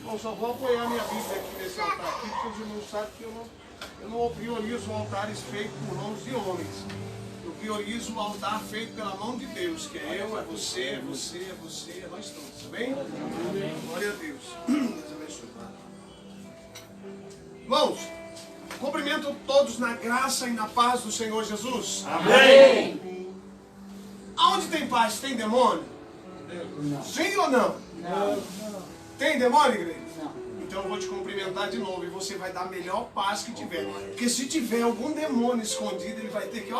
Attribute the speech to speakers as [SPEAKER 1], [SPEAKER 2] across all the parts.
[SPEAKER 1] Bom, só vou apoiar minha Bíblia aqui nesse altar aqui, porque os irmãos sabem que eu não priorizo altares feitos por mãos de homens. Eu priorizo o altar feito pela mão de Deus, que é eu, é você, é você, é você, é nós todos, tá bem? Glória a Deus. Deus abençoe. Irmãos, cumprimento todos na graça e na paz do Senhor Jesus.
[SPEAKER 2] Amém.
[SPEAKER 1] Aonde tem paz, tem demônio?
[SPEAKER 2] Não.
[SPEAKER 1] Sim ou não?
[SPEAKER 2] Não.
[SPEAKER 1] Tem demônio, igreja?
[SPEAKER 2] Não.
[SPEAKER 1] Então eu vou te cumprimentar de novo e você vai dar a melhor paz que tiver. Porque se tiver algum demônio escondido, ele vai ter que,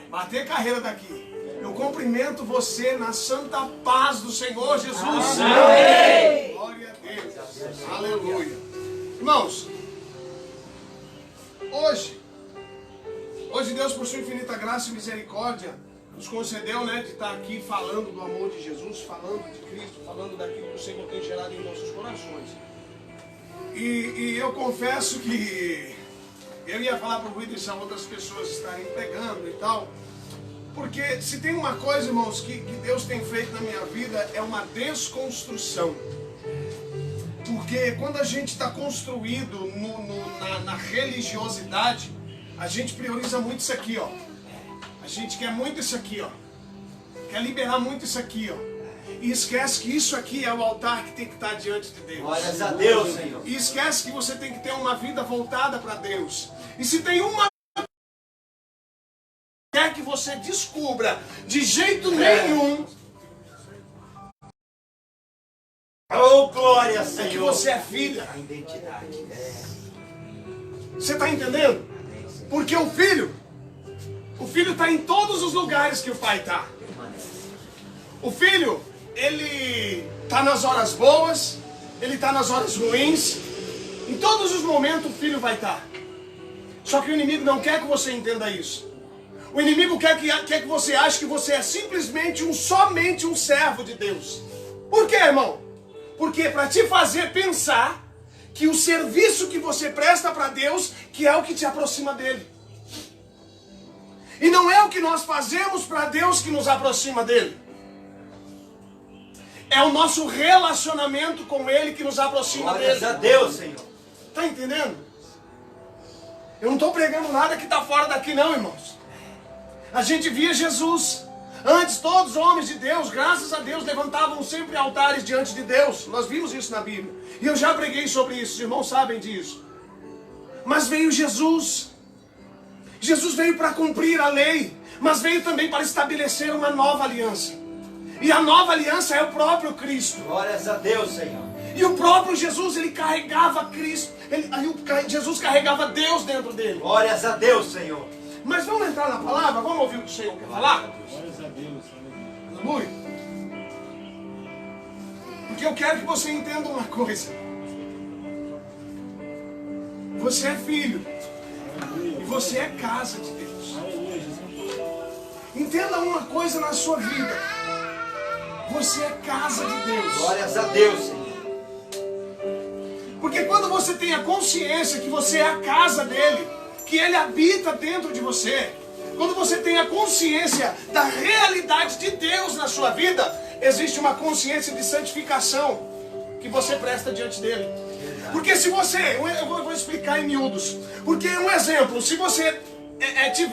[SPEAKER 1] bater carreira daqui. Eu cumprimento você na santa paz do Senhor Jesus.
[SPEAKER 2] Amém.
[SPEAKER 1] Glória a Deus. Aleluia. Irmãos, hoje Deus, por sua infinita graça e misericórdia, nos concedeu, de estar aqui falando do amor de Jesus, falando de Cristo, falando daquilo que o Senhor tem gerado em nossos corações. E eu confesso que eu ia falar para o Rui deixar outras pessoas estarem pregando e tal, porque se tem uma coisa, irmãos, que Deus tem feito na minha vida, é uma desconstrução. Porque quando a gente está construído na religiosidade, a gente prioriza muito isso aqui, A gente quer muito isso aqui, Quer liberar muito isso aqui, E esquece que isso aqui é o altar que tem que estar diante de Deus.
[SPEAKER 2] Glórias a Deus, Senhor.
[SPEAKER 1] E esquece que você tem que ter uma vida voltada para Deus. E se tem uma quer que você descubra de jeito nenhum,
[SPEAKER 2] Oh, glória, Senhor.
[SPEAKER 1] é que você é filha.
[SPEAKER 2] A identidade.
[SPEAKER 1] Você está entendendo? Porque o filho está em todos os lugares que o pai está. O filho, ele está nas horas boas, ele está nas horas ruins. Em todos os momentos o filho vai estar. Só que o inimigo não quer que você entenda isso. O inimigo quer que você ache que você é simplesmente somente um servo de Deus. Por quê, irmão? Porque para te fazer pensar que o serviço que você presta para Deus, que é o que te aproxima dele. E não é o que nós fazemos para Deus que nos aproxima dele. É o nosso relacionamento com ele que nos aproxima dele.
[SPEAKER 2] Glórias a Deus, Senhor.
[SPEAKER 1] Tá entendendo? Eu não estou pregando nada que está fora daqui não, irmãos. A gente via Jesus. Antes, todos os homens de Deus, graças a Deus, levantavam sempre altares diante de Deus. Nós vimos isso na Bíblia. E eu já preguei sobre isso, os irmãos sabem disso. Mas veio Jesus. Jesus veio para cumprir a lei, mas veio também para estabelecer uma nova aliança. E a nova aliança é o próprio Cristo.
[SPEAKER 2] Glórias a Deus, Senhor.
[SPEAKER 1] E o próprio Jesus, ele carregava Cristo. Jesus carregava Deus dentro dele.
[SPEAKER 2] Glórias a Deus, Senhor.
[SPEAKER 1] Mas vamos entrar na palavra? Vamos ouvir o que o Senhor quer falar?
[SPEAKER 3] Glórias a Deus.
[SPEAKER 1] Aleluia. Porque eu quero que você entenda uma coisa. Você é filho. E você é casa de Deus. Entenda uma coisa na sua vida. Você é casa de Deus.
[SPEAKER 2] Glórias a Deus, Senhor.
[SPEAKER 1] Porque quando você tem a consciência que você é a casa dele, que ele habita dentro de você, quando você tem a consciência da realidade de Deus na sua vida, existe uma consciência de santificação que você presta diante dele. Porque se você, eu vou explicar em miúdos, porque um exemplo, se você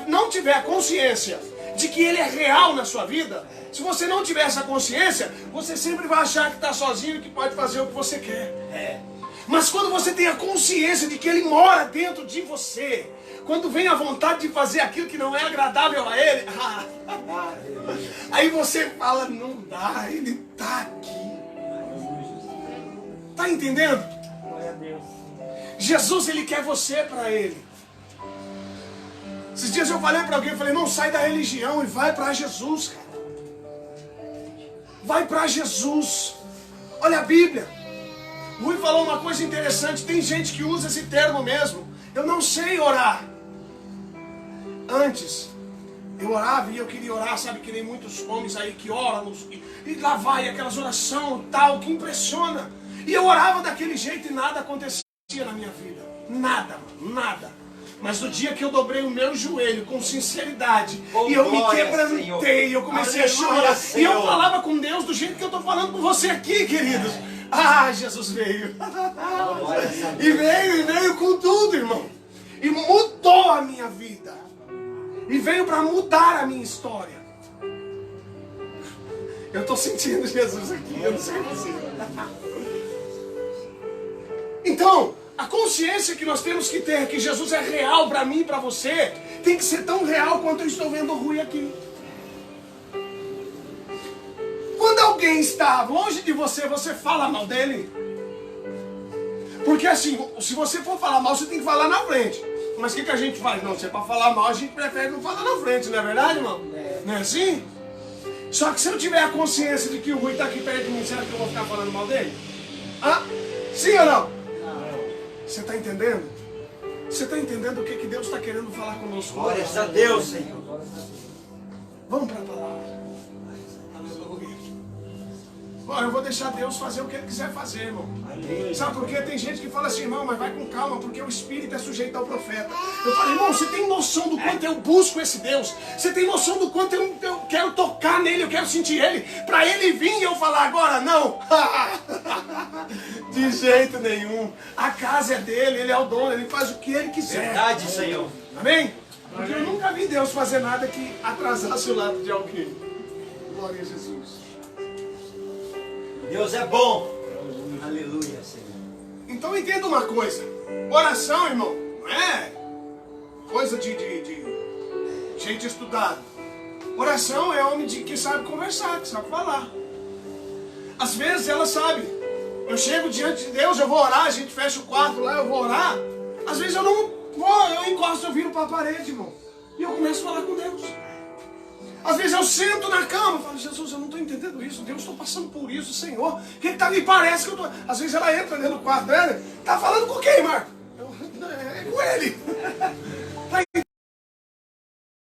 [SPEAKER 1] não tiver a consciência de que ele é real na sua vida, se você não tiver essa consciência, você sempre vai achar que está sozinho e que pode fazer o que você quer. Mas quando você tem a consciência de que ele mora dentro de você, quando vem a vontade de fazer aquilo que não é agradável a ele, aí você fala, não dá, ele está aqui. Está entendendo?
[SPEAKER 2] Glória a Deus.
[SPEAKER 1] Jesus, ele quer você para ele. Esses dias eu falei para alguém, não, sai da religião e vai para Jesus, cara. Vai para Jesus. Olha a Bíblia. O Rui falou uma coisa interessante, tem gente que usa esse termo mesmo. Eu não sei orar. Antes, eu orava e eu queria orar, sabe, que nem muitos homens aí que oram, e lá vai aquelas orações tal, que impressiona. E eu orava daquele jeito e nada acontecia na minha vida. Nada, mano, nada. Mas no dia que eu dobrei o meu joelho com sinceridade, e eu me quebrantei, Senhor. Eu comecei a chorar. E eu falava com Deus do jeito que eu estou falando com você aqui, queridos. Ah, Jesus veio. E veio com tudo, irmão. E mudou a minha vida. E veio para mudar a minha história. Eu estou sentindo Jesus aqui, eu não sei você. Então, a consciência que nós temos que ter que Jesus é real para mim e para você, tem que ser tão real quanto eu estou vendo o Rui aqui. Quando alguém está longe de você, você fala mal dele. Porque assim, se você for falar mal, você tem que falar na frente. Mas o que a gente faz? Não, se é para falar mal, a gente prefere não falar na frente, não é verdade, irmão? Não é assim? Só que se eu tiver a consciência de que o Rui está aqui perto de mim, será que eu vou ficar falando mal dele? Hã? Sim ou não? Você está entendendo? Você está entendendo o que Deus está querendo falar conosco?
[SPEAKER 2] Glória a Deus, Senhor.
[SPEAKER 1] Vamos para a palavra. Aleluia. Bom, eu vou deixar Deus fazer o que Ele quiser fazer, irmão. Sabe por quê? Tem gente que fala assim, irmão, mas vai com calma, porque o Espírito é sujeito ao profeta. Eu falo, irmão, você tem noção do quanto eu busco esse Deus? Você tem noção do quanto eu quero tocar nele, eu quero sentir ele? Para ele vir e eu falar agora, não. De jeito nenhum. A casa é dele, ele é o dono, ele faz o que ele quiser.
[SPEAKER 2] Verdade, Senhor.
[SPEAKER 1] Amém? Porque eu nunca vi Deus fazer nada que atrasasse o lado de alguém. Glória a Jesus.
[SPEAKER 2] Deus é bom. Aleluia, Senhor.
[SPEAKER 1] Então entenda uma coisa. Oração, irmão, não é coisa de gente estudada. Oração é homem que sabe conversar, que sabe falar. Às vezes ela sabe. Eu chego diante de Deus, eu vou orar, a gente fecha o quarto lá, eu vou orar. Às vezes eu não vou, eu encosto, eu viro para a parede, irmão. E eu começo a falar com Deus. Às vezes eu sento na cama e falo, Jesus, eu não estou entendendo isso. Deus, estou passando por isso, Senhor. Me parece que eu estou... Às vezes ela entra dentro do quarto dela. Está falando com quem, Marco? É com ele.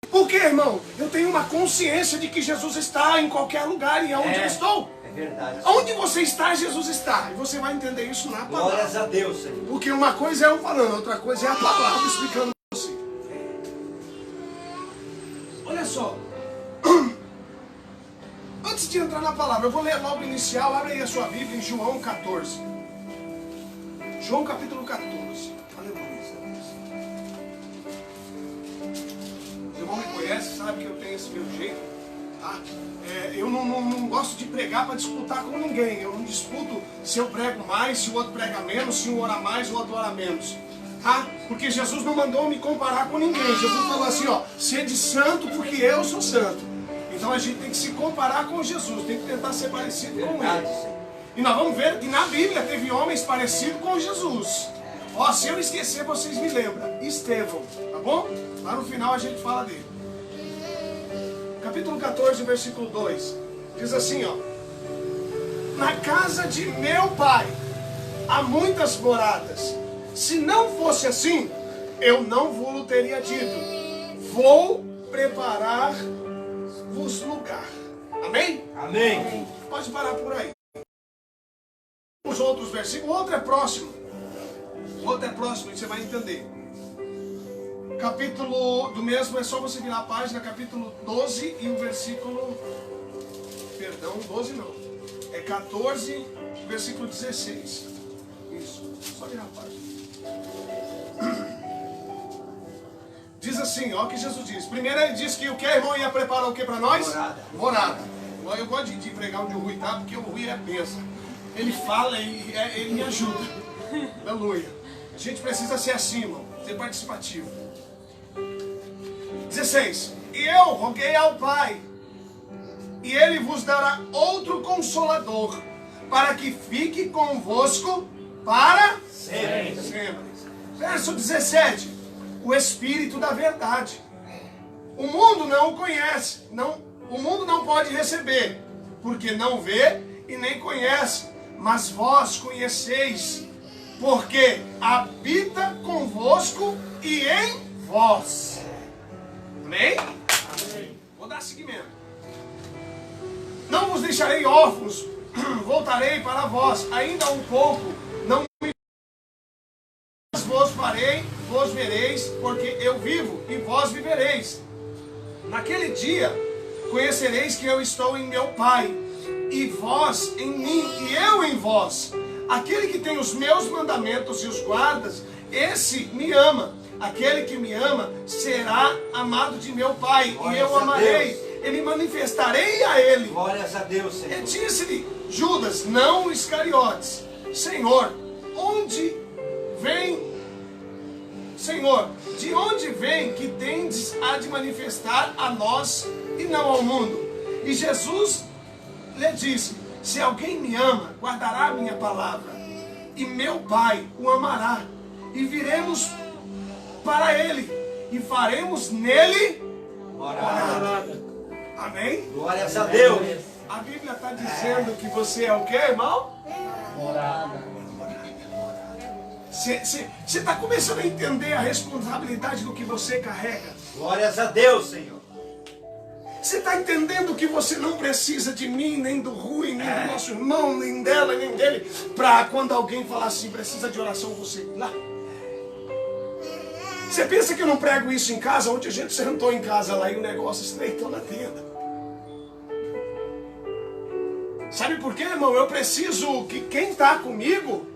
[SPEAKER 1] Por quê, irmão? Eu tenho uma consciência de que Jesus está em qualquer lugar e aonde eu estou.
[SPEAKER 2] É verdade.
[SPEAKER 1] Onde você está, Jesus está. E você vai entender isso na palavra.
[SPEAKER 2] Glórias a Deus, Senhor.
[SPEAKER 1] Porque uma coisa é eu falando, outra coisa é a palavra explicando para você. Olha só. Antes de entrar na palavra, eu vou ler logo o inicial. Abre aí a sua Bíblia em João 14. João capítulo 14. Aleluia. Os irmãos me conhecem, sabem que eu tenho esse meu jeito. Tá? Eu não gosto de pregar para disputar com ninguém. Eu não disputo se eu prego mais, se o outro prega menos, se um ora mais, o outro ora menos. Tá? Porque Jesus não mandou me comparar com ninguém. Jesus falou assim, ó, sede santo porque eu sou santo. Então a gente tem que se comparar com Jesus, tem que tentar ser parecido com ele. E nós vamos ver que na Bíblia teve homens parecidos com Jesus. Ó, se eu esquecer, vocês me lembram. Estevão, tá bom? Lá no final a gente fala dele. Capítulo 14, versículo 2. Diz assim, ó. Na casa de meu pai há muitas moradas. Se não fosse assim, eu não vos teria dito. Vou preparar-vos lugar. Amém?
[SPEAKER 2] Amém.
[SPEAKER 1] Pode parar por aí. Os outros versículos, o outro é próximo. O outro é próximo e você vai entender. Capítulo do mesmo, é só você virar a página, capítulo 12 e o versículo... Perdão, 12 não. É 14, versículo 16. Isso, só virar a página. Diz assim, ó o que Jesus diz. Primeiro ele diz que o que a irmã ia preparar o que para nós?
[SPEAKER 2] Morada.
[SPEAKER 1] Morada. Eu gosto de pregar onde o Rui tá, porque o Rui é bênção. Ele fala e ele me ajuda. Aleluia. A gente precisa ser assim, irmão. Ser participativo. 16. E eu roguei ao Pai, e Ele vos dará outro Consolador, para que fique convosco para sempre. Verso 17. O Espírito da verdade. O mundo não o conhece. O mundo não pode receber, porque não vê e nem conhece. Mas vós conheceis, porque habita convosco e em vós. Amém? Amém. Vou dar seguimento. Não vos deixarei órfãos, voltarei para vós. Ainda um pouco, não me vos farei, vos vereis, porque eu vivo e vós vivereis. Naquele dia conhecereis que eu estou em meu Pai, e vós em mim, e eu em vós. Aquele que tem os meus mandamentos e os guardas, esse me ama. Aquele que me ama será amado de meu Pai, e eu amarei, e me manifestarei a ele.
[SPEAKER 2] Glórias a Deus, Senhor.
[SPEAKER 1] E disse-lhe Judas, não Iscariotes: Senhor, onde vem, Senhor, de onde vem que tendes a de manifestar a nós e não ao mundo? E Jesus lhe disse: se alguém me ama, guardará a minha palavra, e meu Pai o amará, e viremos para ele, e faremos nele morada. Amém?
[SPEAKER 2] Glórias a Deus.
[SPEAKER 1] A Bíblia está dizendo que você é o quê, irmão?
[SPEAKER 3] Morada.
[SPEAKER 1] Você está começando a entender a responsabilidade do que você carrega?
[SPEAKER 2] Glórias a Deus, Senhor.
[SPEAKER 1] Você está entendendo que você não precisa de mim, nem do Rui, nem do nosso irmão, nem dela, nem dele, para quando alguém falar assim, precisa de oração, você ir lá? Você pensa que eu não prego isso em casa? Ontem a gente sentou em casa lá e o negócio estreitou na tenda. Sabe por quê, irmão? Eu preciso que quem está comigo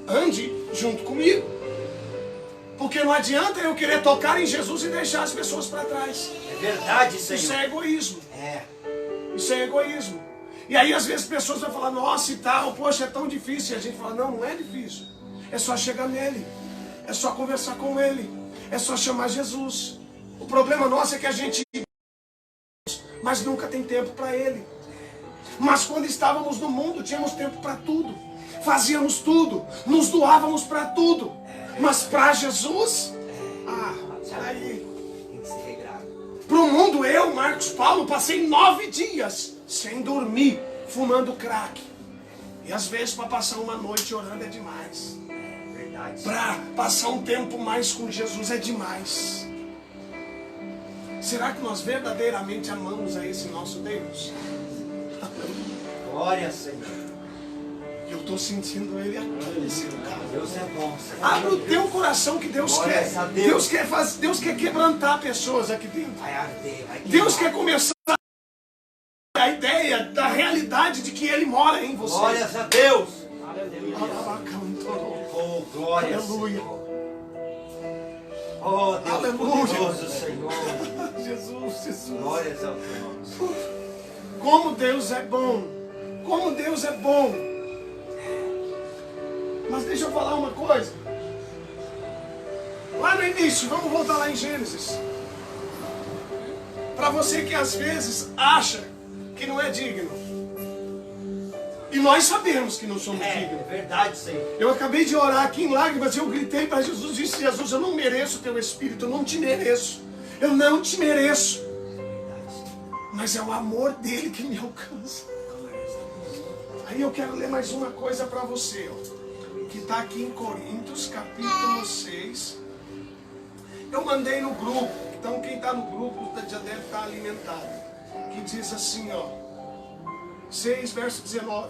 [SPEAKER 1] ande junto comigo. Porque não adianta eu querer tocar em Jesus e deixar as pessoas para trás.
[SPEAKER 2] É verdade, Senhor.
[SPEAKER 1] Isso é egoísmo.
[SPEAKER 2] É.
[SPEAKER 1] Isso é egoísmo. E aí às vezes as pessoas vão falar, nossa e tal, poxa, é tão difícil. E a gente fala, não, não é difícil. É só chegar nele. É só conversar com ele. É só chamar Jesus. O problema nosso é que a gente... mas nunca tem tempo para ele. Mas quando estávamos no mundo, tínhamos tempo para tudo. Fazíamos tudo. Nos doávamos para tudo. Mas para Jesus... aí...
[SPEAKER 2] Tem que ser regrado.
[SPEAKER 1] Para o mundo, eu, Marcos Paulo, passei 9 dias sem dormir, fumando crack. E às vezes para passar uma noite orando é demais.
[SPEAKER 2] Verdade.
[SPEAKER 1] Para passar um tempo mais com Jesus é demais. Será que nós verdadeiramente amamos a esse nosso Deus?
[SPEAKER 2] Glória, Senhor.
[SPEAKER 1] Eu estou sentindo ele aqui nesse lugar.
[SPEAKER 2] Deus é bom, Senhor.
[SPEAKER 1] Abre o teu coração que Deus quer.
[SPEAKER 2] Glórias a Deus.
[SPEAKER 1] Deus quer quebrantar pessoas aqui dentro.
[SPEAKER 2] Vai arder, vai
[SPEAKER 1] Deus
[SPEAKER 2] queimar.
[SPEAKER 1] quer começar a ideia da realidade de que Ele mora em você.
[SPEAKER 2] Glórias a Deus.
[SPEAKER 1] Oh,
[SPEAKER 2] Oh, glória,
[SPEAKER 1] aleluia.
[SPEAKER 2] Senhor. Oh, Deus
[SPEAKER 1] Aleluia.
[SPEAKER 2] poderoso, Senhor.
[SPEAKER 1] Jesus.
[SPEAKER 2] Glórias ao teu nome, Senhor.
[SPEAKER 1] Como Deus é bom. Como Deus é bom. Mas deixa eu falar uma coisa. Lá no início, vamos voltar lá em Gênesis. Para você que às vezes acha que não é digno. E nós sabemos que não somos dignos.
[SPEAKER 2] É verdade, Senhor.
[SPEAKER 1] Eu acabei de orar aqui em lágrimas, eu gritei para Jesus, disse: Jesus, eu não mereço o teu Espírito, eu não te mereço. Eu não te mereço. Mas é o amor dele que me alcança. Aí eu quero ler mais uma coisa para você, ó, que está aqui em Coríntios, capítulo 6. Eu mandei no grupo, então quem está no grupo já deve estar alimentado. Que diz assim, ó, 6, verso 19.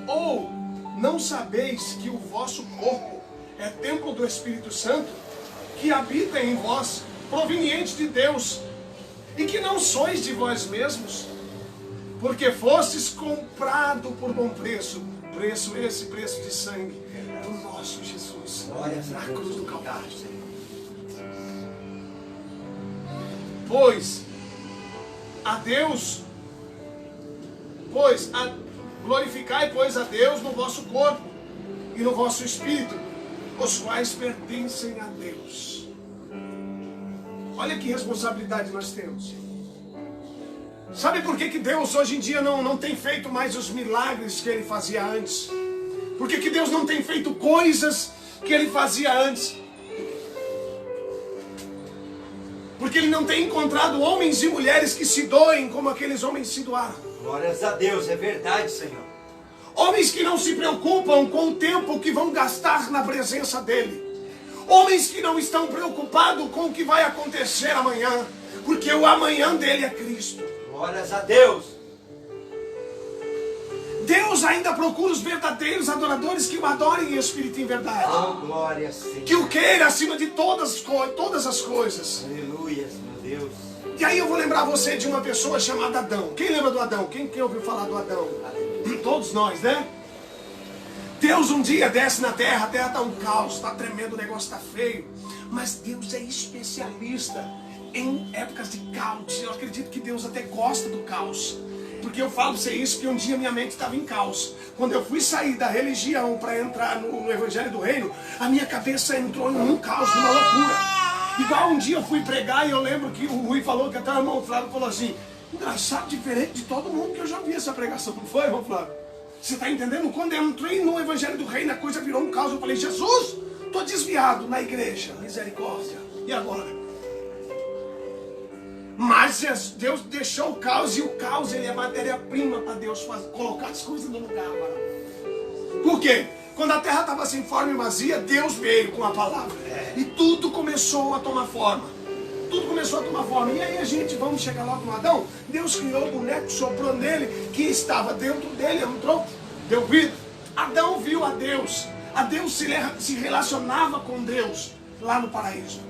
[SPEAKER 1] Ou não sabeis que o vosso corpo é templo do Espírito Santo, que habita em vós, proveniente de Deus, e que não sois de vós mesmos, porque fostes comprado por bom preço, preço de sangue do nosso Jesus, na cruz do Calvário. Glorificai, pois, a Deus no vosso corpo e no vosso espírito, os quais pertencem a Deus. Olha que responsabilidade nós temos. Sabe por que Deus hoje em dia não tem feito mais os milagres que Ele fazia antes? Por que Deus não tem feito coisas que Ele fazia antes? Porque Ele não tem encontrado homens e mulheres que se doem como aqueles homens se doaram.
[SPEAKER 2] Glórias a Deus, é verdade, Senhor.
[SPEAKER 1] Homens que não se preocupam com o tempo que vão gastar na presença dEle. Homens que não estão preocupados com o que vai acontecer amanhã. Porque o amanhã dEle é Cristo.
[SPEAKER 2] Glórias a Deus.
[SPEAKER 1] Deus ainda procura os verdadeiros adoradores que o adorem em espírito e em verdade.
[SPEAKER 2] Oh, glória, Senhor.
[SPEAKER 1] Que o queira acima de todas as coisas.
[SPEAKER 2] Aleluia, meu Deus.
[SPEAKER 1] E aí eu vou lembrar você de uma pessoa chamada Adão. Quem lembra do Adão? Quem ouviu falar do Adão? Todos nós, né? Deus um dia desce na terra, a terra está um caos, está tremendo, o negócio está feio. Mas Deus é especialista em épocas de caos. Eu acredito que Deus até gosta do caos. Porque eu falo pra você isso, que um dia minha mente estava em caos. Quando eu fui sair da religião para entrar no Evangelho do Reino, a minha cabeça entrou em um caos, numa loucura. Igual um dia eu fui pregar e eu lembro que o Rui falou, que até o irmão Flávio falou assim, engraçado, diferente de todo mundo que eu já vi essa pregação. Não foi, irmão Flávio? Você está entendendo? Quando eu entrei no Evangelho do Reino, a coisa virou um caos. Eu falei, Jesus, estou desviado na igreja. Misericórdia. E agora? Mas Deus deixou o caos, e o caos ele é matéria-prima para Deus colocar as coisas no lugar. Por quê? Quando a terra estava sem forma e vazia, Deus veio com a palavra. E tudo começou a tomar forma. Tudo começou a tomar forma. E aí a gente, vamos chegar logo no Adão. Deus criou o boneco, soprou nele, que estava dentro dele, entrou, deu vida. Adão viu a Deus. A Deus se relacionava com Deus lá no paraíso.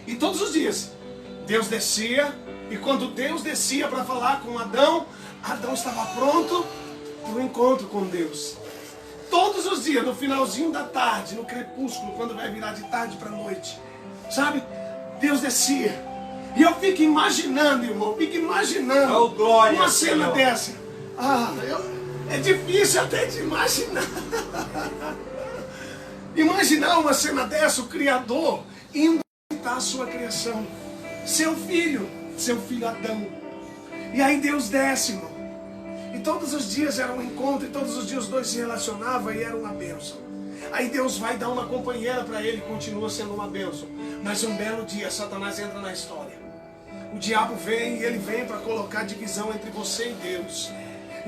[SPEAKER 1] E todos os dias Deus descia, e quando Deus descia para falar com Adão, Adão estava pronto para o encontro com Deus. Todos os dias, no finalzinho da tarde, no crepúsculo, quando vai virar de tarde para noite, sabe? Deus descia. E eu fico imaginando, irmão, uma cena dessa. É difícil até de imaginar. Imaginar uma cena dessa, o Criador indo visitar a sua criação. Seu filho Adão. E aí Deus desce, irmão. E todos os dias era um encontro, e todos os dias os dois se relacionavam e era uma bênção. Aí Deus vai dar uma companheira para ele, continua sendo uma bênção. Mas um belo dia Satanás entra na história. O diabo vem, e ele vem para colocar divisão entre você e Deus.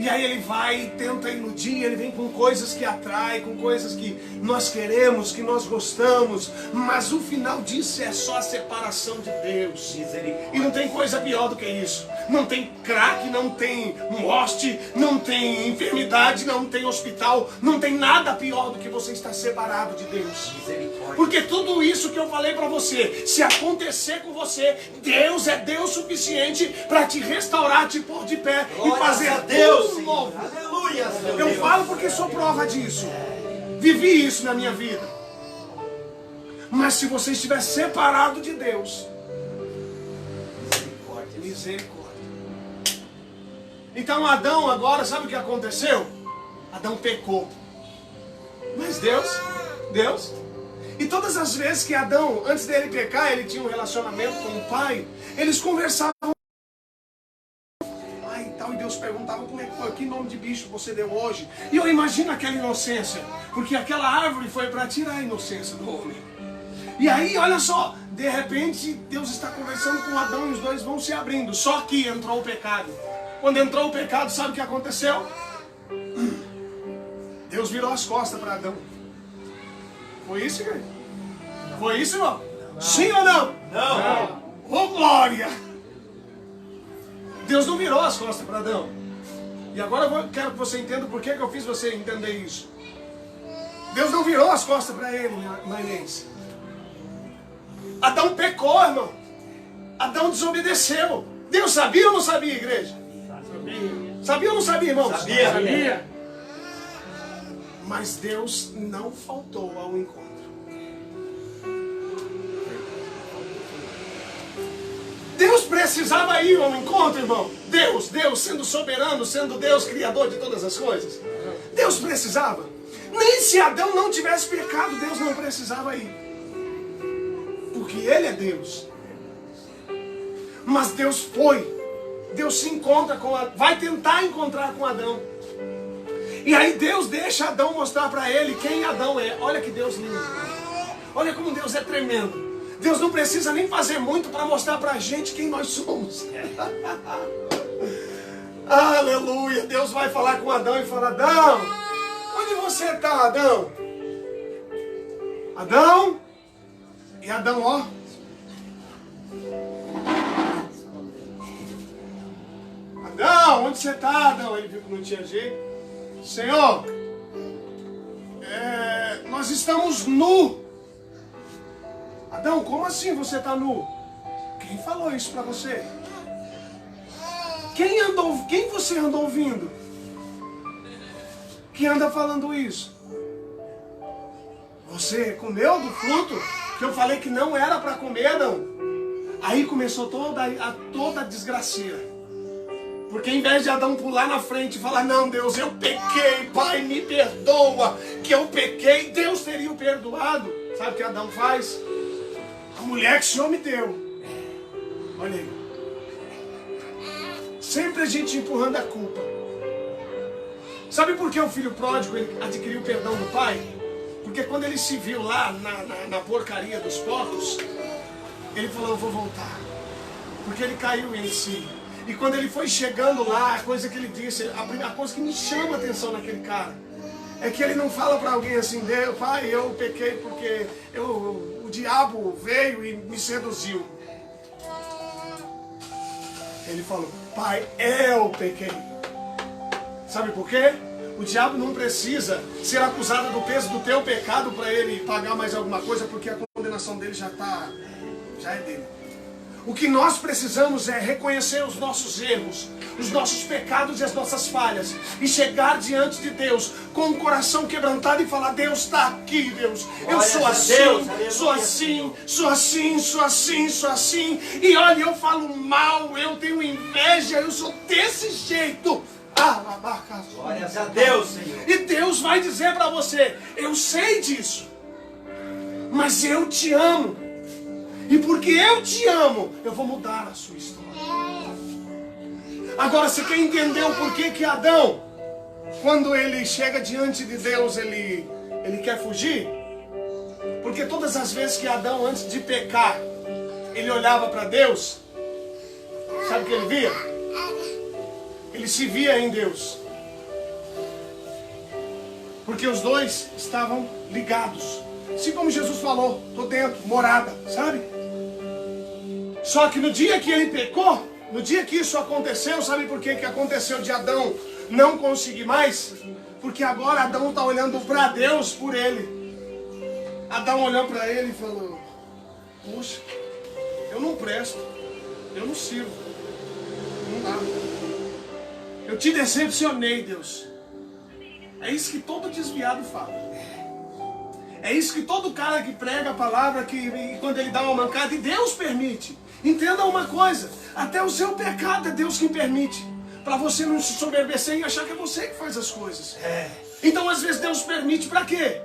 [SPEAKER 1] E aí ele vai e tenta iludir, ele vem com coisas que atraem, com coisas que nós queremos, que nós gostamos. Mas o final disso é só a separação de Deus. E não tem coisa pior do que isso. Não tem crack, não tem morte, não tem enfermidade, não tem hospital. Não tem nada pior do que você estar separado de Deus. Porque tudo isso que eu falei para você, se acontecer com você, Deus é Deus suficiente para te restaurar, te pôr de pé e fazer a Deus. Novo.
[SPEAKER 2] Aleluia,
[SPEAKER 1] eu falo porque sou prova disso. Vivi isso na minha vida. Mas se você estiver separado de Deus, misericórdia. Então Adão agora, sabe o que aconteceu? Adão pecou. Mas Deus. E todas as vezes que Adão, antes dele pecar, ele tinha um relacionamento com o pai, eles conversavam. E Deus perguntava como é que foi, que nome de bicho você deu hoje. E eu imagino aquela inocência, porque aquela árvore foi para tirar a inocência do homem. E aí, olha só, de repente Deus está conversando com Adão e os dois vão se abrindo. Só que entrou o pecado. Quando entrou o pecado, sabe o que aconteceu? Deus virou as costas para Adão. Foi isso, igreja? Foi isso, irmão? Não. Sim ou não?
[SPEAKER 2] Não.
[SPEAKER 1] Oh, glória! Deus não virou as costas para Adão. E agora eu quero que você entenda por que eu fiz você entender isso. Deus não virou as costas para ele, Marinense. Adão pecou, irmão. Adão desobedeceu. Deus sabia ou não sabia, igreja? Sabia. Sabia ou não sabia, irmão?
[SPEAKER 2] Sabia.
[SPEAKER 1] Mas Deus não faltou ao encontro. Deus precisava ir ao encontro, irmão. Deus sendo soberano, sendo Deus criador de todas as coisas. Deus precisava. Nem se Adão não tivesse pecado, Deus não precisava ir. Porque Ele é Deus. Mas Deus foi. Deus se encontra vai tentar encontrar com Adão. E aí Deus deixa Adão mostrar para ele quem Adão é. Olha que Deus lindo. Olha como Deus é tremendo. Deus não precisa nem fazer muito para mostrar para a gente quem nós somos. Aleluia. Deus vai falar com Adão e fala: Adão, onde você está, Adão? Adão? E Adão, ó. Adão, onde você está, Adão? Ele viu que não tinha jeito. Senhor, nós estamos nu. Adão, como assim você está nu? Quem falou isso para você? Quem você andou ouvindo? Que anda falando isso? Você comeu do fruto que eu falei que não era para comer, não? Aí começou toda a desgraceira. Porque em vez de Adão pular na frente e falar, não, Deus, eu pequei, Pai, me perdoa, que eu pequei, Deus teria o perdoado. Sabe o que Adão faz? A mulher que o Senhor me deu. Olha aí. Sempre a gente empurrando a culpa. Sabe por que o filho pródigo ele adquiriu o perdão do pai? Porque quando ele se viu lá na porcaria dos porcos, ele falou, eu vou voltar. Porque ele caiu em si. E quando ele foi chegando lá, a coisa que ele disse, a coisa que me chama a atenção naquele cara, é que ele não fala para alguém assim, Deus, pai, eu pequei porque o diabo veio e me seduziu. Ele falou, pai, eu pequei. Sabe por quê? O diabo não precisa ser acusado do peso do teu pecado para ele pagar mais alguma coisa, porque a condenação dele já é dele. O que nós precisamos é reconhecer os nossos erros, os nossos pecados e as nossas falhas, e chegar diante de Deus com o coração quebrantado e falar, Deus está aqui, Deus. Eu sou assim, sou assim, sou assim, sou assim, sou assim. E olha, eu falo mal, eu tenho inveja, eu sou desse jeito.
[SPEAKER 2] Glórias a Deus, Senhor.
[SPEAKER 1] E Deus vai dizer para você, eu sei disso, mas eu te amo. E porque eu te amo, eu vou mudar a sua história. Agora, você quer entender o porquê que Adão, quando ele chega diante de Deus, ele quer fugir? Porque todas as vezes que Adão, antes de pecar, ele olhava para Deus, sabe o que ele via? Ele se via em Deus. Porque os dois estavam ligados. Assim como Jesus falou, estou dentro, morada, sabe? Só que no dia que ele pecou, no dia que isso aconteceu, sabe por que aconteceu de Adão não conseguir mais? Porque agora Adão está olhando para Deus por ele. Adão olhou para ele e falou, puxa, eu não presto, eu não sirvo, não dá. Eu te decepcionei, Deus. É isso que todo desviado fala. É isso que todo cara que prega a palavra, que quando ele dá uma mancada, e Deus permite. Entenda uma coisa, até o seu pecado é Deus quem permite. Para você não se soberbecer e achar que é você que faz as coisas. Então às vezes Deus permite para quê?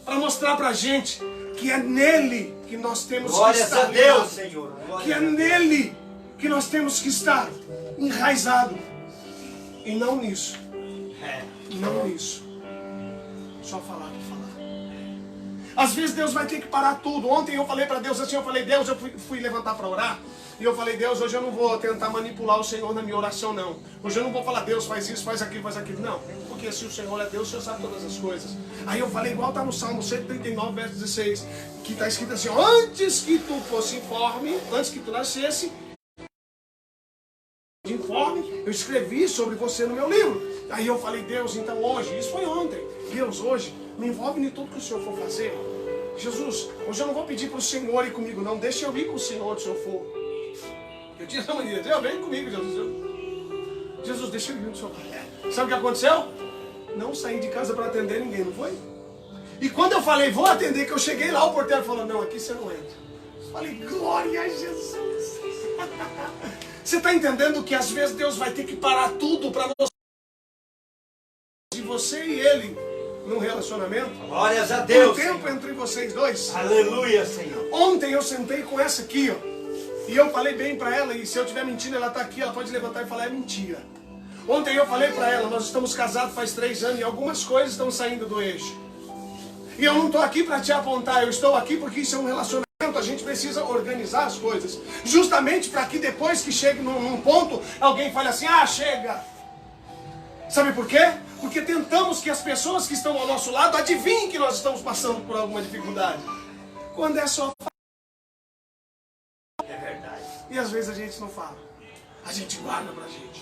[SPEAKER 1] Para mostrar pra gente que é nele que nós temos que estar.
[SPEAKER 2] Glórias a Deus, Senhor.
[SPEAKER 1] Que é nele que nós temos que estar enraizado. E não nisso. Não nisso. Só falar por falar. Às vezes Deus vai ter que parar tudo. Ontem eu falei para Deus assim, eu falei, Deus, eu fui levantar para orar. E eu falei, Deus, hoje eu não vou tentar manipular o Senhor na minha oração, não. Hoje eu não vou falar, Deus, faz isso, faz aquilo, faz aquilo. Não, porque se o Senhor é Deus, o Senhor sabe todas as coisas. Aí eu falei, igual está no Salmo 139, verso 16, que está escrito assim, antes que tu fosse informe, antes que tu nascesse, informe, eu escrevi sobre você no meu livro. Aí eu falei, Deus, então hoje, isso foi ontem, Deus, hoje, me envolve em tudo que o Senhor for fazer. Jesus, hoje eu não vou pedir para o Senhor ir comigo, não, deixa eu ir com o Senhor, se eu for. Eu tinha essa mania, Deus, vem comigo, Jesus. Jesus, deixa eu ir com o Senhor. Sabe o que aconteceu? Não saí de casa para atender ninguém, não foi? E quando eu falei, vou atender, que eu cheguei lá, o porteiro falou, não, aqui você não entra. Eu falei, glória a Jesus. Você está entendendo que às vezes Deus vai ter que parar tudo para você e ele num relacionamento?
[SPEAKER 2] Glórias a Deus.
[SPEAKER 1] Um tempo entre vocês dois.
[SPEAKER 2] Aleluia, Senhor.
[SPEAKER 1] Ontem eu sentei com essa aqui, ó. E eu falei bem para ela, e se eu estiver mentindo, ela está aqui, ela pode levantar e falar, é mentira. Ontem eu falei para ela, nós estamos casados faz 3 anos e algumas coisas estão saindo do eixo. E eu não estou aqui para te apontar, eu estou aqui porque isso é um relacionamento, a gente precisa organizar as coisas. Justamente para que depois que chegue num ponto, alguém fale assim, ah, chega. Sabe por quê? Porque tentamos que as pessoas que estão ao nosso lado adivinhem que nós estamos passando por alguma dificuldade. Quando é só...
[SPEAKER 2] É verdade.
[SPEAKER 1] E às vezes a gente não fala. A gente guarda pra gente.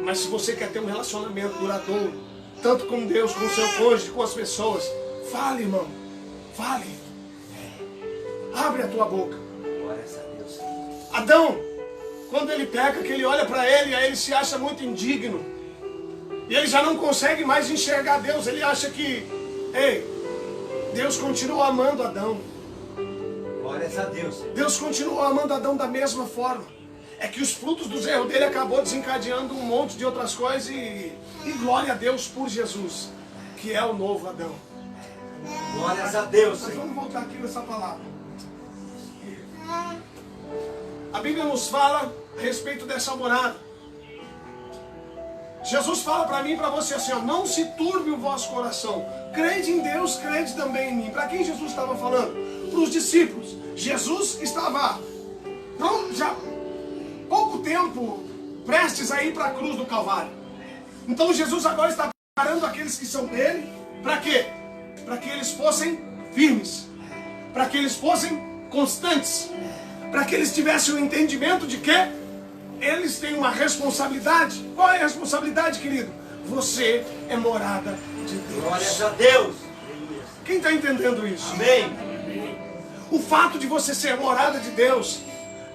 [SPEAKER 1] Mas se você quer ter um relacionamento duradouro, tanto com Deus, com o seu cônjuge, com as pessoas, fale, irmão. Fale. Abre a tua boca.
[SPEAKER 2] Glórias a Deus.
[SPEAKER 1] Adão, quando ele peca, que ele olha para ele, aí ele se acha muito indigno. E ele já não consegue mais enxergar Deus. Ele acha que, ei, Deus continua amando Adão.
[SPEAKER 2] Glórias a Deus.
[SPEAKER 1] Deus continua amando Adão da mesma forma. É que os frutos dos erros dele acabou desencadeando um monte de outras coisas e glória a Deus por Jesus, que é o novo Adão.
[SPEAKER 2] Glórias a Deus,
[SPEAKER 1] Mas
[SPEAKER 2] Senhor.
[SPEAKER 1] vamos voltar aqui nessa palavra. A Bíblia nos fala a respeito dessa morada. Jesus fala para mim e para você assim, ó, não se turbe o vosso coração. Crede em Deus, crede também em mim. Para quem Jesus estava falando? Para os discípulos. Jesus estava já pouco tempo prestes a ir para a cruz do Calvário. Então Jesus agora está preparando aqueles que são dele. Para quê? Para que eles fossem firmes. Para que eles fossem constantes. Para que eles tivessem o entendimento de que eles têm uma responsabilidade. Qual é a responsabilidade, querido? Você é morada de Deus.
[SPEAKER 2] Glórias a Deus.
[SPEAKER 1] Quem está entendendo isso?
[SPEAKER 2] Amém.
[SPEAKER 1] O fato de você ser morada de Deus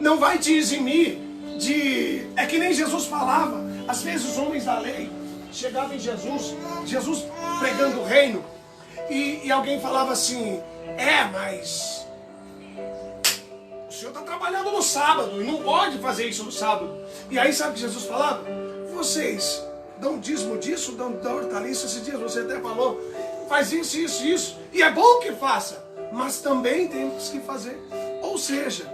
[SPEAKER 1] não vai te eximir de... É que nem Jesus falava. Às vezes os homens da lei chegavam em Jesus pregando o reino, e alguém falava assim, mas o senhor está trabalhando no sábado e não pode fazer isso no sábado. E aí sabe o que Jesus falava? Vocês dão dízimo disso, dão hortaliça, esses dias você até falou, faz isso, isso, isso, e é bom que faça, mas também temos que fazer. Ou seja,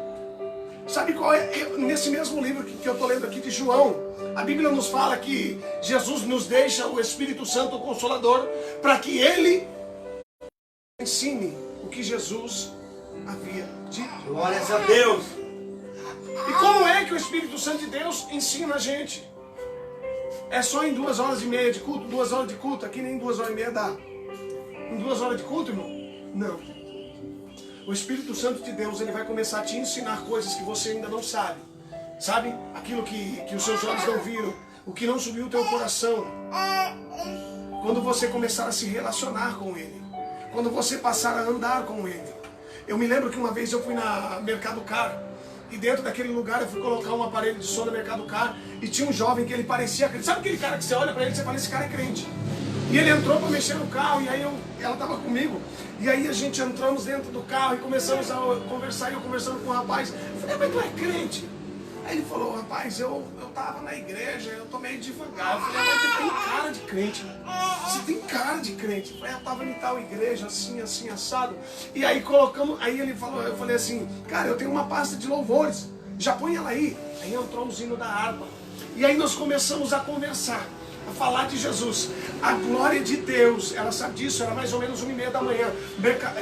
[SPEAKER 1] sabe qual é? Nesse mesmo livro que eu estou lendo aqui de João, a Bíblia nos fala que Jesus nos deixa o Espírito Santo, o Consolador, para que Ele ensine o que Jesus havia dito.
[SPEAKER 2] Glórias a Deus.
[SPEAKER 1] E como é que o Espírito Santo de Deus ensina a gente? É só em 2h30 de culto? 2 horas de culto? Aqui nem 2h30 dá. Em 2 horas de culto, irmão? Não. O Espírito Santo de Deus, ele vai começar a te ensinar coisas que você ainda não sabe. Sabe? Aquilo que os seus olhos não viram, o que não subiu o teu coração. Quando você começar a se relacionar com Ele, quando você passar a andar com Ele. Eu me lembro que uma vez eu fui na Mercado Car, e dentro daquele lugar eu fui colocar um aparelho de som no Mercado Car, e tinha um jovem que ele parecia crente. Sabe aquele cara que você olha pra ele e você fala, esse cara é crente. E ele entrou para mexer no carro, e aí ela estava comigo. E aí a gente entramos dentro do carro e começamos a conversar, e eu conversando com o rapaz. Eu falei, mas tu é crente? Aí ele falou, rapaz, eu tava na igreja, eu tô meio devagar. Eu falei, mas tu tem cara de crente. Você tem cara de crente. Eu falei, eu tava em tal igreja, assim, assim, assado. E aí colocamos, aí ele falou, eu falei assim, cara, eu tenho uma pasta de louvores, já põe ela aí. Aí entrou um hino da harpa. E aí nós começamos a conversar, a falar de Jesus. A glória de Deus, ela sabe disso, era mais ou menos 1h30 da manhã. Mercado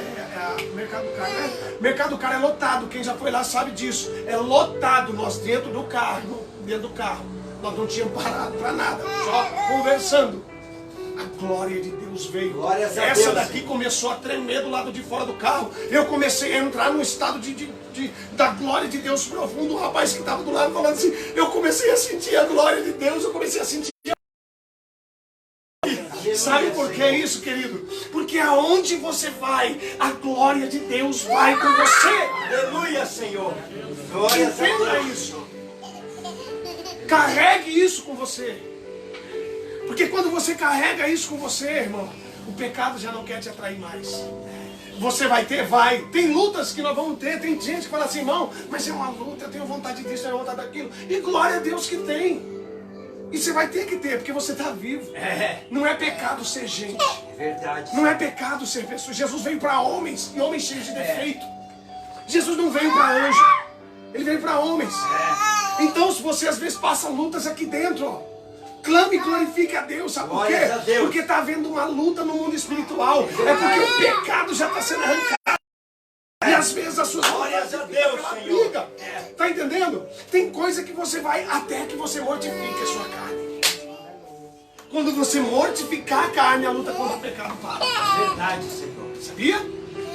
[SPEAKER 1] Car, né? Mercado Car é lotado, quem já foi lá sabe disso. É lotado, nós dentro do carro. Nós não tínhamos parado para nada, só conversando. A glória de Deus veio. Essa daqui começou a tremer do lado de fora do carro. Eu comecei a entrar num estado da glória de Deus profundo. O rapaz que estava do lado falando assim, eu comecei a sentir a glória de Deus, eu comecei a sentir. Sabe por que isso, querido? Porque aonde você vai, a glória de Deus vai com você.
[SPEAKER 2] Aleluia, Senhor. Glória a
[SPEAKER 1] Entenda
[SPEAKER 2] Deus.
[SPEAKER 1] isso. Carregue isso com você. Porque quando você carrega isso com você, irmão, o pecado já não quer te atrair mais. Você vai ter? Vai. Tem lutas que nós vamos ter. Tem gente que fala assim, irmão, mas é uma luta, eu tenho vontade disso, eu tenho vontade daquilo. E glória a Deus que tem. E você vai ter que ter, porque você está vivo. Não é pecado ser gente.
[SPEAKER 2] Verdade.
[SPEAKER 1] Não é pecado ser pessoa. Jesus veio para homens, e homens cheios de defeito. Jesus não veio para anjo. Ele veio para homens. Então, se você às vezes passa lutas aqui dentro, ó, clame e glorifique a Deus. Sabe por quê? Porque está havendo uma luta no mundo espiritual. É porque o pecado já está sendo arrancado. E às vezes as suas
[SPEAKER 2] glórias a Deus, Senhor.
[SPEAKER 1] briga. Tá entendendo? Tem coisa que você vai até que você mortifique a sua carne. Quando você mortificar a carne, a luta contra o pecado para.
[SPEAKER 2] Verdade, Senhor.
[SPEAKER 1] Sabia?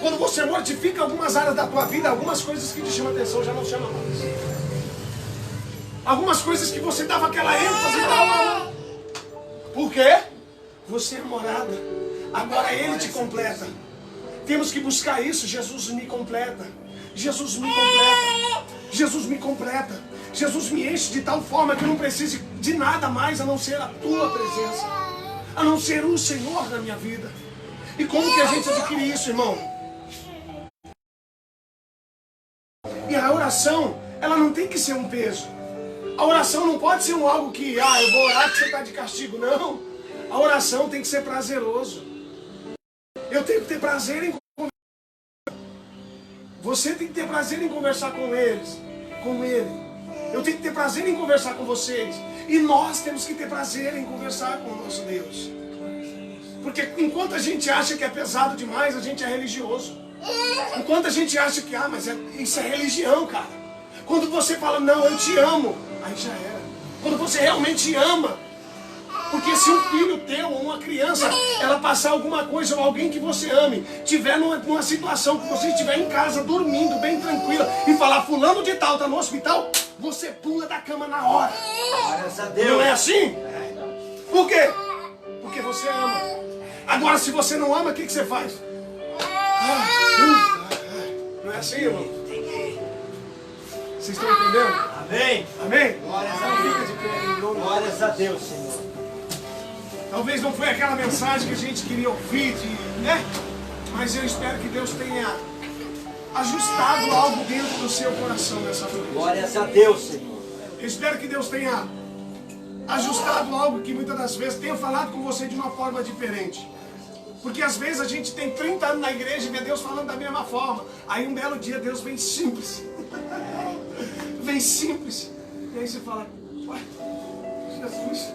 [SPEAKER 1] Quando você mortifica algumas áreas da tua vida, algumas coisas que te chamam atenção já não chamam mais. Algumas coisas que você dava aquela ênfase. Por quê? Você é morada. Agora Ele te completa. Temos que buscar isso. Jesus me completa. Jesus me completa. Jesus me completa. Jesus me enche de tal forma que eu não preciso de nada mais a não ser a tua presença, a não ser o Senhor na minha vida. E como que a gente adquire isso, irmão? E a oração, ela não tem que ser um peso. A oração não pode ser algo que, eu vou orar porque você está de castigo. Não. A oração tem que ser prazeroso. Eu tenho que ter prazer em conversar. Você tem que ter prazer em conversar com eles, com ele. Eu tenho que ter prazer em conversar com vocês. E nós temos que ter prazer em conversar com o nosso Deus. Porque enquanto a gente acha que é pesado demais, a gente é religioso. Enquanto a gente acha que, mas isso é religião, cara. Quando você fala, não, eu te amo, aí já era. Quando você realmente ama. Porque se um filho teu ou uma criança, ela passar alguma coisa, ou alguém que você ame, tiver numa situação que você estiver em casa, dormindo, bem tranquila, e falar, fulano de tal, tá no hospital, você pula da cama na hora.
[SPEAKER 2] Glórias a Deus.
[SPEAKER 1] Não é assim? Por quê? Porque você ama. Agora, se você não ama, o que você faz? Não é assim, irmão? Vocês estão entendendo?
[SPEAKER 2] Amém.
[SPEAKER 1] Amém?
[SPEAKER 2] Glórias a Deus. Glórias a Deus, Senhor.
[SPEAKER 1] Talvez não foi aquela mensagem que a gente queria ouvir, né? Mas eu espero que Deus tenha ajustado algo dentro do seu coração nessa noite.
[SPEAKER 2] Glórias a Deus, Senhor.
[SPEAKER 1] Eu espero que Deus tenha ajustado algo que muitas das vezes tenha falado com você de uma forma diferente. Porque às vezes a gente tem 30 anos na igreja e vê Deus falando da mesma forma. Aí um belo dia Deus vem simples. Vem simples. E aí você fala, ué, Jesus,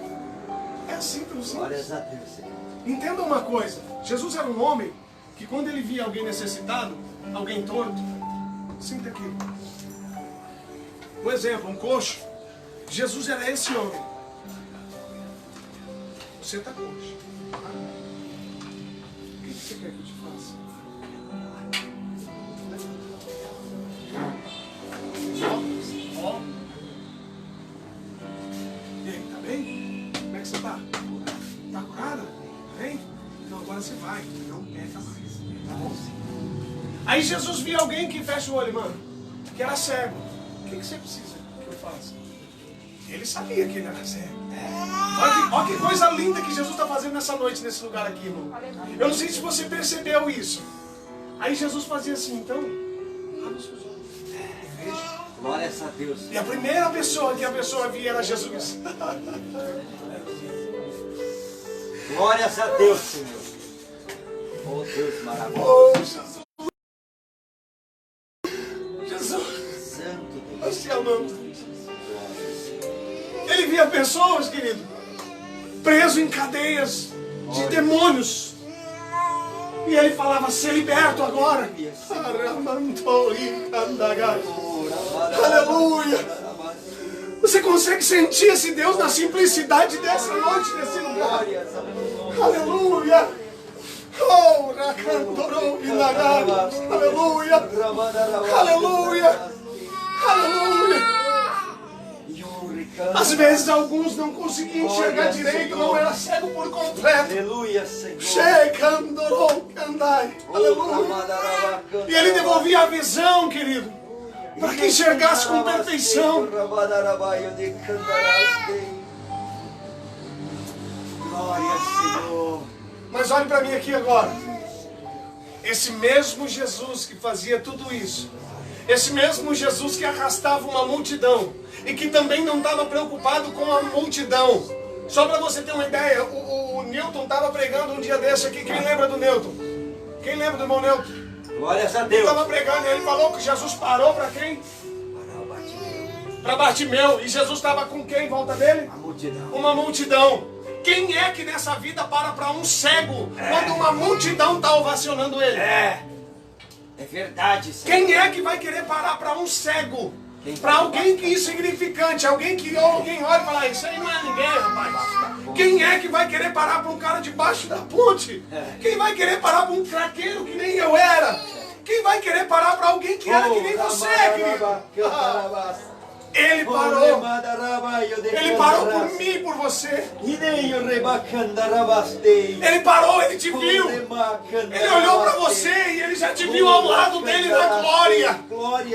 [SPEAKER 1] é assim tão simples.
[SPEAKER 2] Glórias a Deus, Senhor.
[SPEAKER 1] Entenda uma coisa, Jesus era um homem que quando ele via alguém necessitado, alguém torto, sinta aqui. Um exemplo, um coxo. Jesus era esse homem. Você está coxo. O que você quer que eu te faça? Ó. E aí, tá bem? Como é que você tá? Tá curada? Tá bem? Então agora você vai. Não peca mais. Tá bom? Aí Jesus via alguém que fecha o olho, mano, que era cego. O que você precisa que eu faça? Ele sabia que ele era cego. Olha que coisa linda que Jesus está fazendo nessa noite, nesse lugar aqui, irmão. Eu não sei se você percebeu isso. Aí Jesus fazia assim, então, abre os seus olhos. Veja.
[SPEAKER 2] Glórias a Deus.
[SPEAKER 1] E a primeira pessoa que a pessoa via era Jesus.
[SPEAKER 2] Glórias a Deus, Senhor. Oh, Deus maravilhoso.
[SPEAKER 1] Oh, Jesus. Jesus,
[SPEAKER 2] Santo Deus.
[SPEAKER 1] nós te amamos. Ele via pessoas, querido, preso em cadeias de demônios. E ele falava, ser liberto agora. Aleluia. Você consegue sentir esse Deus na simplicidade dessa noite, nesse lugar? Aleluia. Oh, Rakandoro Vinagado. Aleluia. Aleluia. Aleluia. Às vezes alguns não conseguiam enxergar direito, não era cego por completo.
[SPEAKER 2] Aleluia, Senhor.
[SPEAKER 1] Aleluia. E ele devolvia a visão, querido, para que enxergasse com perfeição.
[SPEAKER 2] Glória, Senhor.
[SPEAKER 1] Mas olhe para mim aqui agora. Esse mesmo Jesus que fazia tudo isso, esse mesmo Jesus que arrastava uma multidão e que também não estava preocupado com a multidão. Só para você ter uma ideia, o Newton estava pregando um dia desse aqui. Quem lembra do Newton? Quem lembra do irmão Newton?
[SPEAKER 2] Glórias a
[SPEAKER 1] Ele
[SPEAKER 2] Deus.
[SPEAKER 1] estava pregando e ele falou que Jesus parou para quem? Para Bartimeu. E Jesus estava com quem em volta dele?
[SPEAKER 2] A multidão.
[SPEAKER 1] Uma multidão. Quem é que nessa vida para um cego quando uma multidão está ovacionando ele?
[SPEAKER 2] É verdade, Senhor.
[SPEAKER 1] Quem é que vai querer parar para um cego? Para alguém que é insignificante, alguém que alguém olha e fala, isso aí não é ninguém, rapaz. Quem é que vai querer parar para um cara debaixo da ponte? Quem vai querer parar para um craqueiro que nem eu era? Quem vai querer parar para alguém que era que nem você, querido? Ele parou. Ele parou por mim e por você. Ele parou, ele te viu. Ele olhou para você e ele já te viu ao lado dele na glória.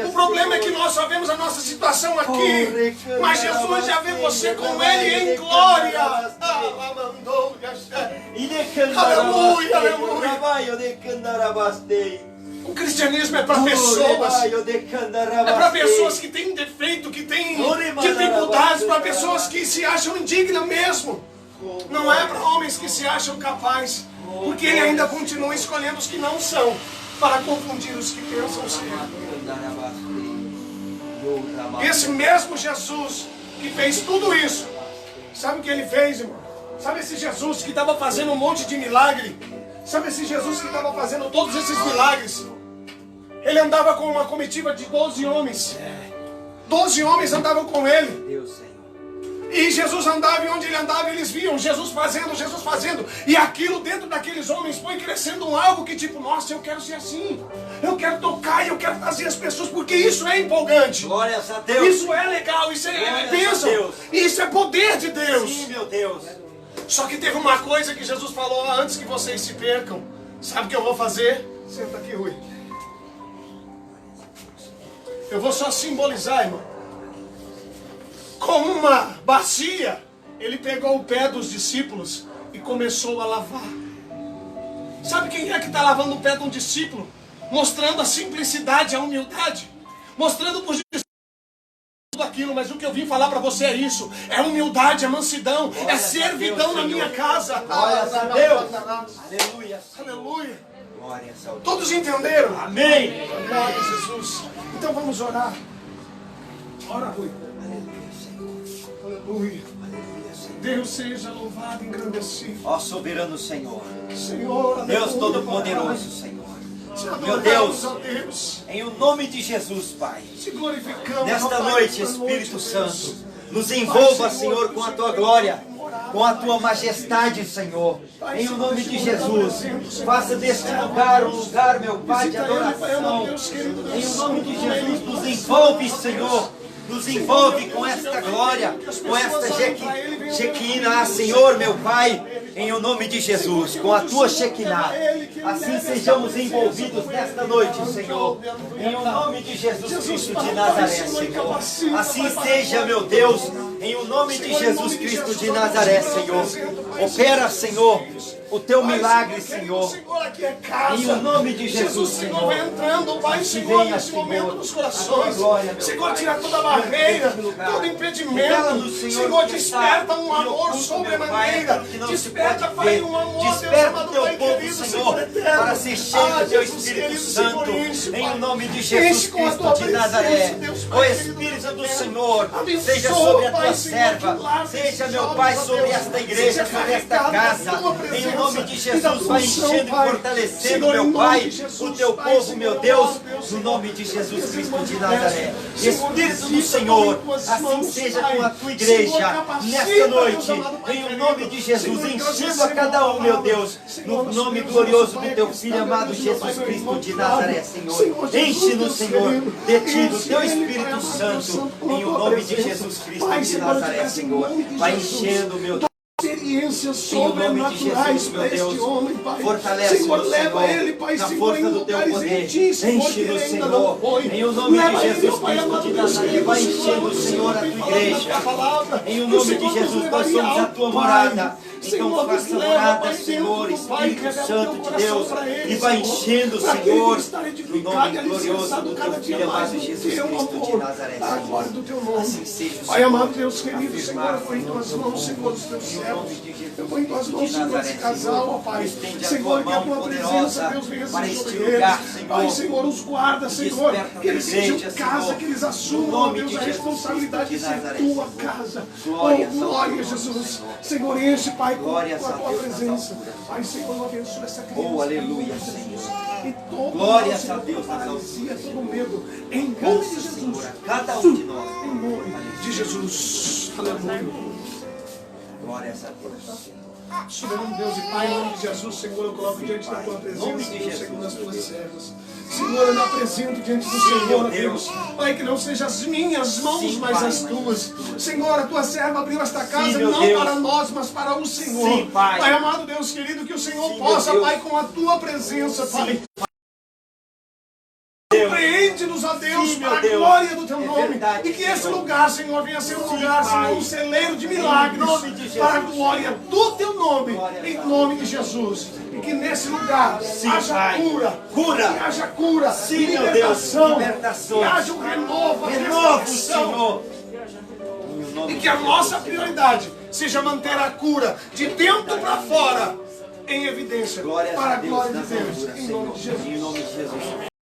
[SPEAKER 1] O problema é que nós só vemos a nossa situação aqui. Mas Jesus já vê você com ele em glória. Aleluia, aleluia. O cristianismo é para pessoas. É para pessoas que têm defeito, que têm dificuldades, para pessoas que se acham indignas mesmo. Não é para homens que se acham capazes, porque ele ainda continua escolhendo os que não são, para confundir os que pensam ser. Esse mesmo Jesus que fez tudo isso, sabe o que ele fez, irmão? Sabe esse Jesus que estava fazendo um monte de milagre? Sabe esse Jesus que estava fazendo todos esses milagres? Ele andava com uma comitiva de 12 homens. 12 homens andavam com ele. E Jesus andava, e onde ele andava, eles viam Jesus fazendo. E aquilo dentro daqueles homens foi crescendo um algo que tipo, nossa, eu quero ser assim. Eu quero tocar e eu quero fazer as pessoas, porque isso é empolgante.
[SPEAKER 2] Glórias a Deus.
[SPEAKER 1] Isso é legal, isso é bênção. Isso é poder de Deus.
[SPEAKER 2] Sim, meu Deus.
[SPEAKER 1] Só que teve uma coisa que Jesus falou antes que vocês se percam. Sabe o que eu vou fazer? Senta aqui, Rui. Eu vou só simbolizar, irmão. Com uma bacia, ele pegou o pé dos discípulos e começou a lavar. Sabe quem é que está lavando o pé de um discípulo? Mostrando a simplicidade, a humildade. Mostrando para os discípulos tudo aquilo, mas o que eu vim falar para você é isso. É humildade, é mansidão, é servidão na minha casa.
[SPEAKER 2] Glória a Deus. Aleluia.
[SPEAKER 1] Aleluia.
[SPEAKER 2] Glória a Deus.
[SPEAKER 1] Todos entenderam?
[SPEAKER 2] Amém.
[SPEAKER 1] Glória a Jesus. Então vamos orar. Ora, Rui. Aleluia. Deus seja louvado e engrandecido.
[SPEAKER 2] Ó soberano Senhor.
[SPEAKER 1] Senhor,
[SPEAKER 2] Deus Todo-Poderoso, Senhor. Meu Deus, em o nome de Jesus, Pai. Nesta noite, Espírito Santo, nos envolva, Senhor, com a Tua glória, com a Tua majestade, Senhor. Em o nome de Jesus, faça deste lugar um lugar, meu Pai, de adoração. Em o nome de Jesus, nos envolve, Senhor. Nos envolve com esta glória, com esta Shekinah, Senhor, meu Pai, em o nome de Jesus, com a Tua Shekinah. Assim sejamos envolvidos nesta noite, Senhor, em o nome de Jesus Cristo de Nazaré, Senhor. Assim seja, meu Deus, em o nome de Jesus Cristo de Nazaré, Senhor. Opera, Senhor, o Teu milagre, Senhor. Em o nome de Jesus, Senhor.
[SPEAKER 1] Vai entrando, Pai, Senhor, nesse momento dos corações. Senhor, tira toda a barreira, todo impedimento. Senhor, desperta um amor sobremaneira. Desperta, Pai, um amor,
[SPEAKER 2] desperta o Teu povo, Senhor, para ser cheio do Teu Espírito Santo. Em o nome de Jesus Cristo de Nazaré. O Espírito do Senhor seja sobre a Tua serva. Seja, meu Pai, sobre esta igreja, sobre esta casa. Em o nome de Jesus, vai enchendo e fortalecendo, meu Pai, o Teu povo, meu Deus, no nome de Jesus Cristo de Nazaré. Espírito do Senhor, assim seja com a Tua igreja, nesta noite, em o nome de Jesus, enchendo a cada um, meu Deus, no nome glorioso do Teu Filho amado Jesus Cristo de Nazaré, Senhor. Enche-nos, Senhor, de Ti, do Teu Espírito Santo, em o nome de Jesus Cristo de Nazaré, Senhor. Vai enchendo, meu Deus.
[SPEAKER 1] Experiências sobrenaturais para este homem, Pai.
[SPEAKER 2] Fortalece,
[SPEAKER 1] Senhor, leva ele, Pai,
[SPEAKER 2] na
[SPEAKER 1] Senhor,
[SPEAKER 2] força
[SPEAKER 1] em
[SPEAKER 2] do Teu
[SPEAKER 1] lugares
[SPEAKER 2] poder.
[SPEAKER 1] Senhor,
[SPEAKER 2] Enche-nos, Senhor, em o nome de Jesus Cristo de Nazaré. Vai enchendo, Senhor, a Tua igreja. Em o nome de Jesus, nós somos a Tua morada. Então faça morada, Senhor, Espírito Santo de Deus, e vai enchendo, Senhor, no nome glorioso do Teu Filho amado Jesus Cristo de Nazaré, Senhor. Assim seja,
[SPEAKER 1] Pai amado, Deus querido, Senhor, eu ponho em Tuas mãos, Senhor, os Teus servos. Eu ponho em Tuas mãos, Senhor, esse casal, ó Pai. Senhor, que a Tua presença, Deus, venha sobre eles. Pai, Senhor, os guarda, Senhor, que eles sejam casa, que eles assumam, ó Deus, a responsabilidade de ser Tua casa. Oh, glória, Jesus. Senhor, enche, Pai, com a Tua presença. Pai, Senhor, abençoa essa criança.
[SPEAKER 2] Oh, aleluia, Senhor.
[SPEAKER 1] E todo
[SPEAKER 2] glória
[SPEAKER 1] a
[SPEAKER 2] Deus,
[SPEAKER 1] paralisia, todo medo, em nome de Jesus.
[SPEAKER 2] Cada um de nós.
[SPEAKER 1] Em nome de Jesus. Aleluia.
[SPEAKER 2] Glória a Deus.
[SPEAKER 1] Soberano Deus e Pai, em nome de Jesus, Senhor, eu coloco diante da tua presença, Senhor, as tuas servas. Senhor, eu me apresento diante do Senhor, Deus. Pai, que não sejam as minhas mãos, mas as tuas. Senhor, a tua serva abriu esta casa não para nós, mas para o Senhor. Pai amado, Deus querido, que o Senhor possa, Pai, com a tua presença, Pai. Compreende-nos, ó Deus, para a glória do teu nome. E que esse lugar, Senhor, venha ser um lugar, Senhor, um celeiro de milagres. Para a glória do teu nome, em nome de Jesus. E que nesse lugar haja cura. Que haja cura. Libertação. Que haja um renovo, Senhor. E que a nossa prioridade seja manter a cura de dentro para fora em evidência. Para a glória de Deus. Em nome de Jesus.